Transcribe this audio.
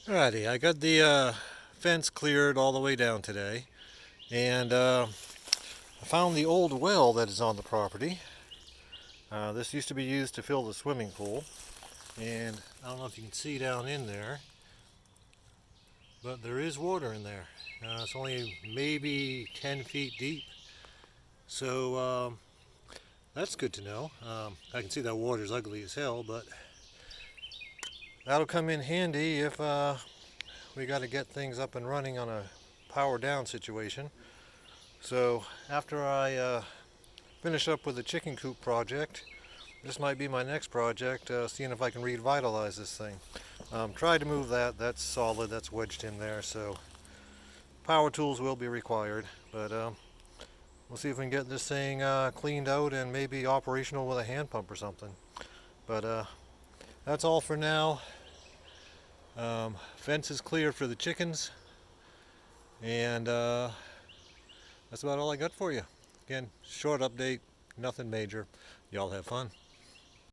Alrighty, I got the fence cleared all the way down today, and I found the old well that is on the property. This used to be used to fill the swimming pool, and I don't know if you can see down in there, but there is water in there. It's only maybe 10 feet deep, so that's good to know. I can see that water's ugly as hell, but that'll come in handy if we got to get things up and running on a power down situation. So after I finish up with the Chicken Coop project, this might be my next project, seeing if I can revitalize this thing. Try to move that. That's solid. That's wedged in there. So power tools will be required, but we'll see if we can get this thing cleaned out and maybe operational with a hand pump or something. But that's all for now. Fence is clear for the chickens, and that's about all I got for you. Again, short update, nothing major. Y'all have fun.